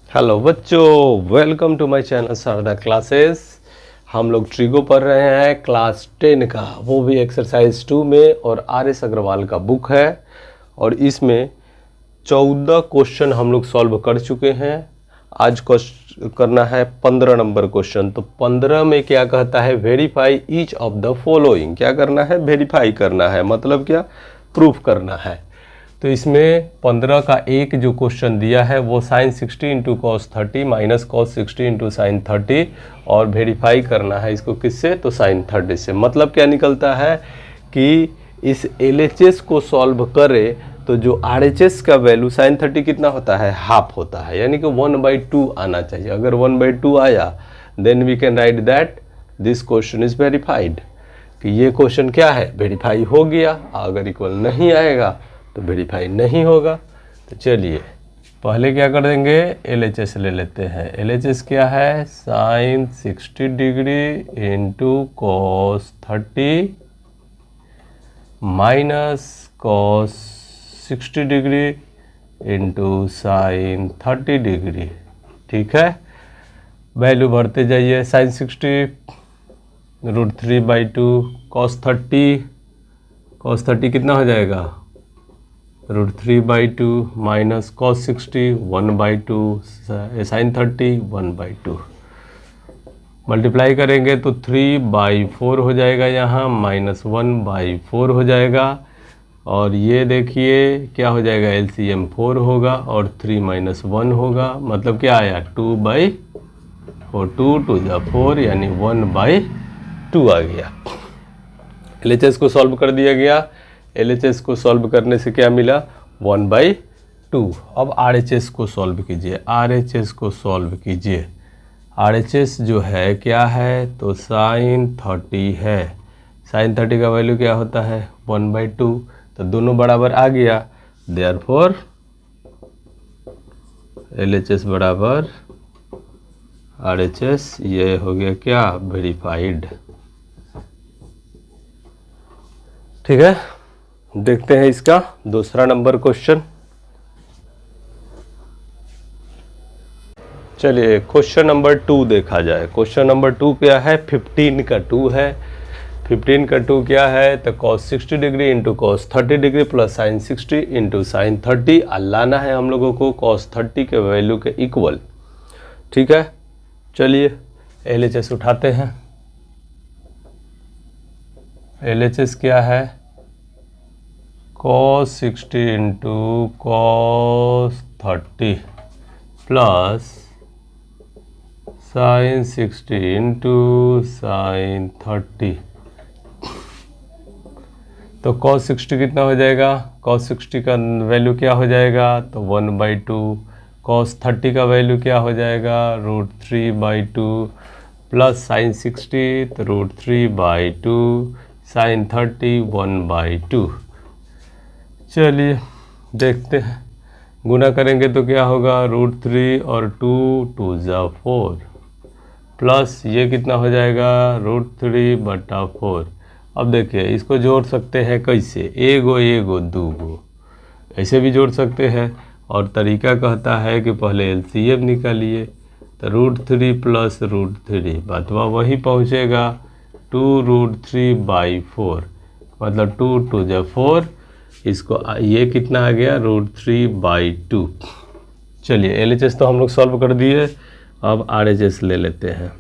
Hello बच्चों, welcome to my channel Sharda classes. हम लोग ट्रिगो पढ़ रहे हैं क्लास 10 का, वो भी एक्सरसाइज 2 में, और आर.एस. अग्रवाल का बुक है। और इसमें 14 क्वेश्चन हम लोग सॉल्व कर चुके हैं। आज करना है 15 नंबर क्वेश्चन। तो 15 में क्या कहता है, verify each of the following. क्या करना है, वेरीफाई करना है, मतलब क्या, प्रूफ करना है। तो इसमें 15 का एक जो क्वेश्चन दिया है वो sine 60 into cos 30 minus cos 60 into sine 30, और वेरीफाई करना है इसको किससे, तो साइन 30 से। मतलब क्या निकलता है कि इस LHS को सॉल्व करे तो जो RHS का वैल्यू साइन 30 कितना होता है, हाफ होता है, यानी कि 1/2 आना चाहिए। अगर 1/2 आया then we can write that this question is verified, कि ये क्वेश्चन क्या है, वेरीफाई हो गया। अगर इक्वल नहीं आएगा तो वेरीफाई नहीं होगा। तो चलिए पहले क्या कर देंगे, LHS ले लेते हैं। LHS क्या है, sine 60 degree into cos 30 minus cos 60 degree into sine 30 degree. ठीक है, वैल्यू बढ़ते जाइए। साइन 60 √3/2, कॉस 30 कितना हो जाएगा, √3/2 माइनस कॉस 60 1/2, साइन 30 1/2। मल्टीप्लाई करेंगे तो 3/4 हो जाएगा, यहाँ माइनस 1/4 हो जाएगा। और ये देखिए क्या हो जाएगा, LCM 4 होगा और 3 - 1 होगा, मतलब क्या आया 2/4, 2 2 जा 4 यानी 1/2 आ गया। LHS को सॉल्व कर दिया गया। LHS को सॉल्व करने से क्या मिला, 1/2। अब RHS को सॉल्व कीजिए। RHS को सॉल्व कीजिए। RHS जो है क्या है, तो साइन 30 है। साइन 30 का वैल्यू क्या होता है, 1/2। तो दोनों बराबर आ गया, देयरफॉर LHS बराबर RHS। ये हो गया क्या, वेरीफाइड। ठीक है, देखते हैं इसका दूसरा नंबर क्वेश्चन। चलिए क्वेश्चन नंबर 2 देखा जाए। क्वेश्चन नंबर 2 क्या है, 15 का 2 है। 15 का 2 क्या है, तो cos 60 degree into cos 30 degree plus sign 60 into sine 30। लाना है हम लोगों को कॉस 30 के वैल्यू के इक्वल। ठीक है, चलिए LHS उठाते हैं। LHS क्या है, cos 60 into cos 30 plus sign 60 into sine 30। तो cos 60 कितना हो जाएगा, cos 60 का वैल्यू क्या हो जाएगा, तो 1/2। cos 30 का वैल्यू क्या हो जाएगा, √3/2 प्लस साइन 60 तो √3/2 साइन 30 1/2। चलिए देखते हैं, गुना करेंगे तो क्या होगा, √3 और 2 2 जा 4 प्लस ये कितना हो जाएगा, √3/4। अब देखिए इसको जोड़ सकते हैं कैसे, एगो एगो दूगो, ऐसे भी जोड़ सकते हैं। और तरीका कहता है कि पहले LCM निकालिए, तो √3 प्लस √3 बतवा वही पहुँचेगा 2√3/4, मतलब 2 2 जा 4। इसको ये कितना आ गया, √3/2। चलिए LHS तो हम लोग सॉल्व कर दिए। अब RHS ले लेते हैं।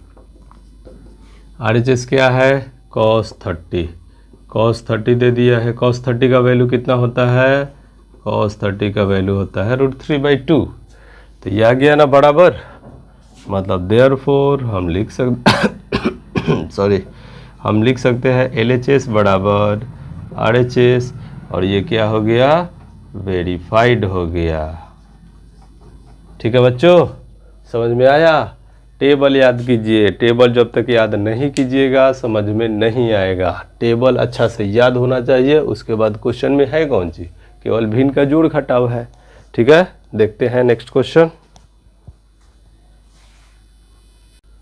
RHS क्या है, cos 30। cos 30 दे दिया है। cos 30 का वैल्यू कितना होता है, cos 30 का वैल्यू होता है √3/2। तो ये आ गया ना बराबर, मतलब देयरफॉर हम लिख सकते हम लिख सकते हैं LHS बराबर RHS, और ये क्या हो गया, वेरीफाइड हो गया। ठीक है बच्चों, समझ में आया। टेबल याद कीजिए, टेबल जब तक याद नहीं कीजिएगा समझ में नहीं आएगा। टेबल अच्छा से याद होना चाहिए। उसके बाद क्वेश्चन में है कौन सी, केवल भिन्न का जोड़ घटाव है। ठीक है, देखते हैं नेक्स्ट क्वेश्चन।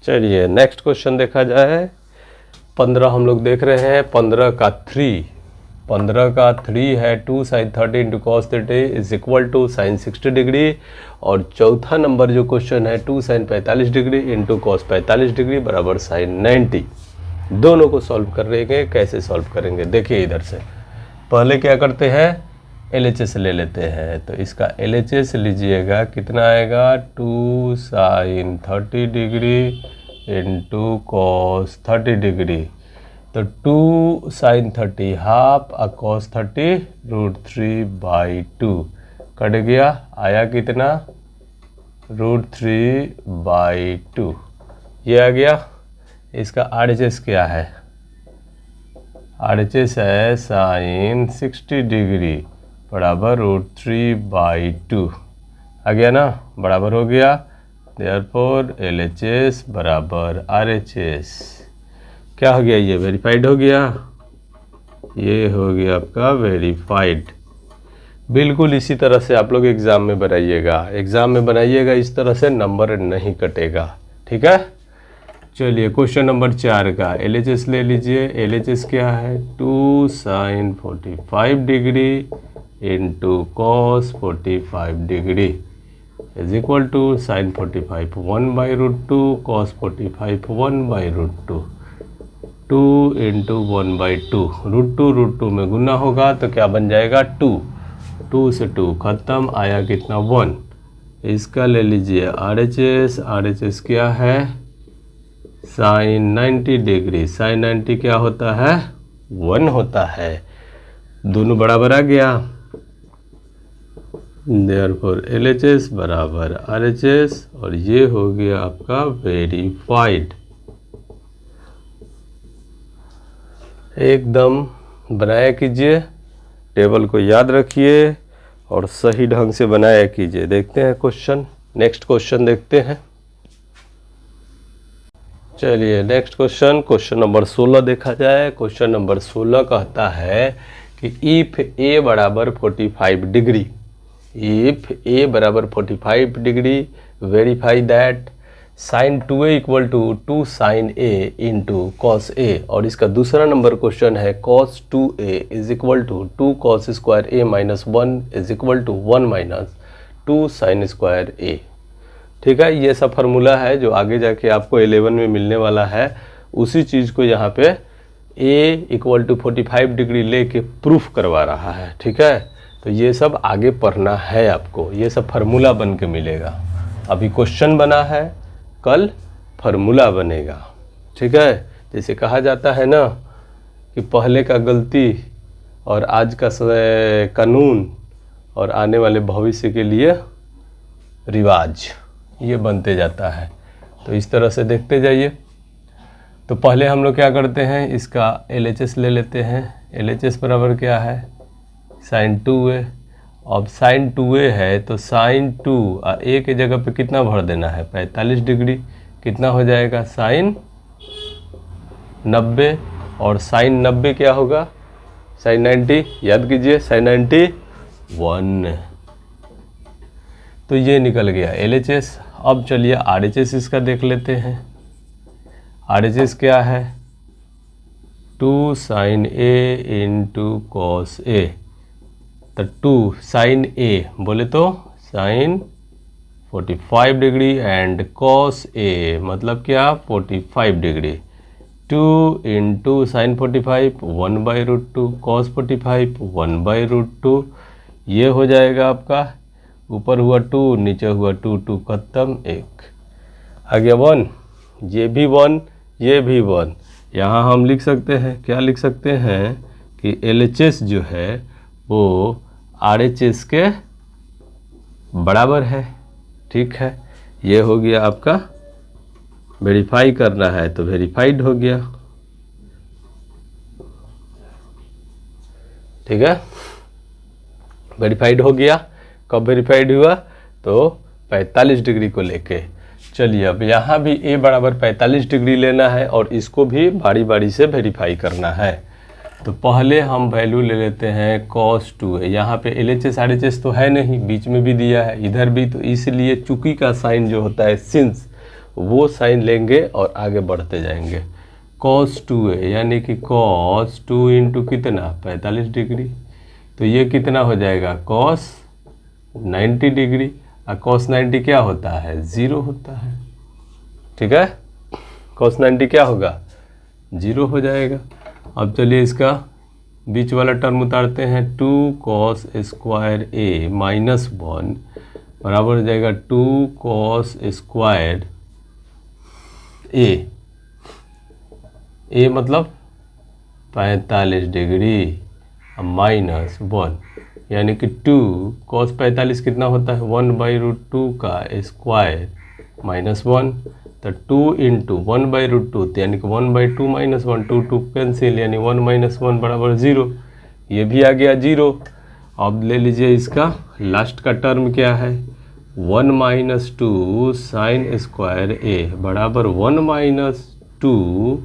चलिए नेक्स्ट क्वेश्चन देखा जाए। 15 हम लोग देख रहे हैं। 15 का 3 15 का 3 है 2 sin 30 into cos 30 is equal to sine 60 degree. और चौथा नंबर जो क्वेश्चन है 2 sin 45 degree into cos 45 degree बराबर साइन 90। दोनों को सॉल्व करेंगे। कैसे सॉल्व करेंगे देखिए, इधर से पहले क्या करते हैं, LHS ले लेते हैं। तो इसका LHS लीजिएगा, कितना आएगा 2 sin 30 degree into cos 30 degree. तो 2 sin 30 हाफ और cos 30 √3/2 कट गया, आया कितना √3/2 ये आ गया। इसका RHS क्या है, RHS है साइन 60 डिग्री बराबर √3/2 आ गया ना, बराबर हो गया। देयरफॉर LHS बराबर RHS क्या हो गया, ये वेरीफाइड हो गया, ये हो गया आपका वेरीफाइड। बिल्कुल इसी तरह से आप लोग एग्ज़ाम में बनाइएगा, एग्ज़ाम में बनाइएगा, इस तरह से नंबर नहीं कटेगा, ठीक है। चलिए क्वेश्चन नंबर 4 का LHS ले लीजिए। LHS क्या है 2 sin 45 degree into cos 45 degree is equal to sine 45 1/√2 cos 45 1/√2 2 into 1/2 √2 में गुना होगा तो क्या बन जाएगा 2 से 2 खत्म, आया कितना 1। इसका ले लीजिए RHS। RHS क्या है साइन 90 डिग्री, साइन 90 क्या होता है 1 होता है, दोनों बराबर आ गया। देयरफॉर LHS बराबर RHS और ये हो गया आपका वेरीफाइड। एकदम बनाया कीजिए, टेबल को याद रखिए और सही ढंग से बनाया कीजिए। देखते हैं क्वेश्चन, नेक्स्ट क्वेश्चन देखते हैं। चलिए नेक्स्ट क्वेश्चन, क्वेश्चन नंबर 16 देखा जाए। क्वेश्चन नंबर 16 कहता है कि इफ A बराबर 45 डिग्री, इफ A बराबर 45 degree verify that sine 2A equal to 2 sin A into cos A। और इसका दूसरा नंबर क्वेश्चन है cos 2A is equal to 2 cos square A minus 1 is equal to 1 minus 2 sin square A। ठीक है, ये सब formula है जो आगे जाके आपको 11 में मिलने वाला है। उसी चीज़ को यहाँ पे A इक्वल टू 45 डिग्री लेके प्रूफ करवा रहा है। ठीक है, तो ये सब आगे पढ़ना है आपको, ये सब फार्मूला बन के मिलेगा। अभी क्वेश्चन बना है, कल फार्मूला बनेगा। ठीक है, जैसे कहा जाता है ना कि पहले का गलती और आज का कानून और आने वाले भविष्य के लिए रिवाज, ये बनते जाता है। तो इस तरह से देखते जाइए। तो पहले हम लोग क्या करते हैं, इसका LHS ले लेते हैं। LHS बराबर क्या है साइन 2A। अब साइन 2A है तो साइन 2 A के जगह पे कितना भर देना है 45 डिग्री, कितना हो जाएगा साइन 90। और साइन 90 क्या होगा साइन 90, याद कीजिए साइन 90 1। तो ये निकल गया LHS। अब चलिए RHS इसका देख लेते हैं। RHS क्या है 2 sin A into cos A। तो 2 sin A बोले तो sine 45 degree and cos A मतलब क्या 45 डिग्री। 2 इंटू साइन 45 1/√2 कॉस 45 1/√2, ये हो जाएगा आपका, ऊपर हुआ 2 नीचे हुआ 2 2 खत्म, 1 आ गया 1। ये भी 1 ये भी 1। यहाँ हम लिख सकते हैं, क्या लिख सकते हैं कि LHS जो है वो RHS के बराबर है। ठीक है, ये हो गया आपका, वेरीफाई करना है तो वेरीफाइड हो गया। ठीक है, वेरीफाइड हो गया। कब वेरीफाइड हुआ तो 45 डिग्री को लेके। चलिए अब यहाँ भी A बराबर 45 डिग्री लेना है और इसको भी बारी बारी से वेरीफाई करना है। तो पहले हम वैल्यू ले लेते हैं cos 2 है। यहाँ पे LHS RHS तो है नहीं, बीच में भी दिया है इधर भी, तो इसलिए चूंकि का साइन जो होता है सिंस, वो साइन लेंगे और आगे बढ़ते जाएंगे। cos 2a, यानी कि cos 2 इंटू कितना 45 डिग्री, तो ये कितना हो जाएगा cos 90 डिग्री, और cos 90 क्या होता है 0 होता है, ठीक है। cos 90 क्या होगा 0 हो जाएगा। अब चलिए इसका बीच वाला टर्म उतारते हैं, 2 cos स्क्वायर a माइनस 1 बराबर हो जाएगा 2 cos स्क्वायर a मतलब 45 डिग्री माइनस 1, यानी कि 2 cos 45 कितना होता है 1/√2 का स्क्वायर माइनस 1, तो 2 इंटू 1/√2, यानी कि 1/2 माइनस 1, 2 कैंसिल, यानी 1 माइनस 1 बराबर 0, ये भी आ गया 0। अब ले लीजिए इसका लास्ट का टर्म क्या है 1 माइनस 2 साइन स्क्वायर ए बराबर 1 माइनस 2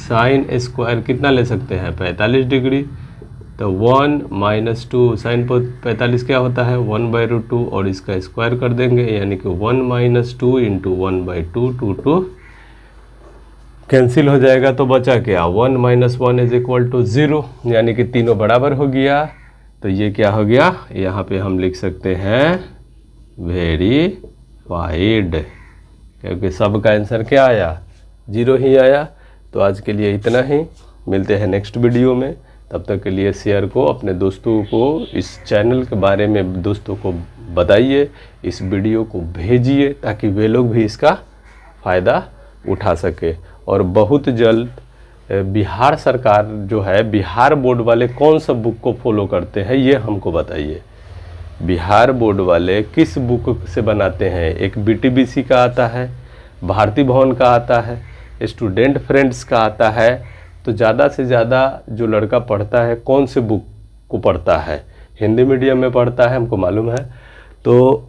साइन स्क्वायर कितना ले सकते हैं 45 डिग्री, तो 1 माइनस 2 साइन 45 क्या होता है 1/√2 और इसका स्क्वायर कर देंगे, यानी कि 1 माइनस 2 इंटू 1/2, 2 कैंसिल हो जाएगा, तो बचा क्या 1 माइनस 1 इज इक्वल टू 0, यानी कि तीनों बराबर हो गया। तो ये क्या हो गया, यहाँ पे हम लिख सकते हैं वेरीफाइड, क्योंकि सब का आंसर क्या आया 0 ही आया। तो आज के लिए इतना ही, मिलते हैं नेक्स्ट वीडियो में। तब तक के लिए शेयर को अपने दोस्तों को, इस चैनल के बारे में दोस्तों को बताइए, इस वीडियो को भेजिए ताकि वे लोग भी इसका फ़ायदा उठा सके। और बहुत जल्द बिहार सरकार जो है, बिहार बोर्ड वाले कौन सा बुक को फॉलो करते हैं ये हमको बताइए। बिहार बोर्ड वाले किस बुक से बनाते हैं, एक BTBC का आता है, भारती भवन का आता है, स्टूडेंट फ्रेंड्स का आता है, तो ज़्यादा से ज़्यादा जो लड़का पढ़ता है कौन से बुक को पढ़ता है, हिंदी मीडियम में पढ़ता है हमको मालूम है, तो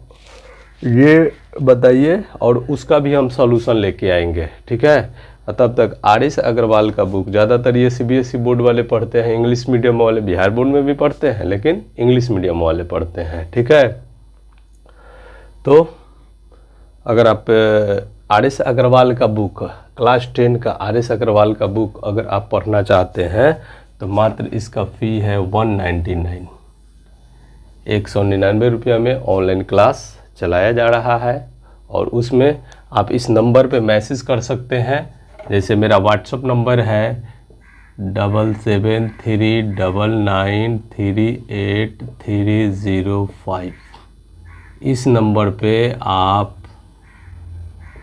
ये बताइए और उसका भी हम सॉल्यूशन लेके आएंगे, ठीक है। तब तक RS अग्रवाल का बुक ज़्यादातर ये CBSE बोर्ड वाले पढ़ते हैं, इंग्लिश मीडियम वाले बिहार बोर्ड में भी पढ़ते हैं लेकिन इंग्लिश मीडियम वाले पढ़ते हैं, ठीक है। तो अगर आप RS अग्रवाल का बुक, क्लास 10 का RS अग्रवाल का बुक अगर आप पढ़ना चाहते हैं तो मात्र इसका फ़ी है 199, 199 रुपया में ऑनलाइन क्लास चलाया जा रहा है। और उसमें आप इस नंबर पे मैसेज कर सकते हैं, जैसे मेरा व्हाट्सअप नंबर है 7739938305, इस नंबर पे आप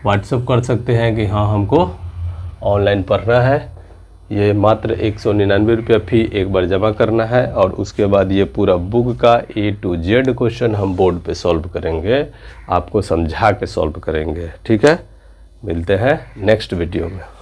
व्हाट्सअप कर सकते हैं कि हाँ हमको ऑनलाइन पढ़ना है। ये मात्र 199 रुपया फ़ी एक बार जमा करना है और उसके बाद ये पूरा बुक का A to Z क्वेश्चन हम बोर्ड पे सॉल्व करेंगे, आपको समझा के सॉल्व करेंगे, ठीक है। मिलते हैं नेक्स्ट वीडियो में।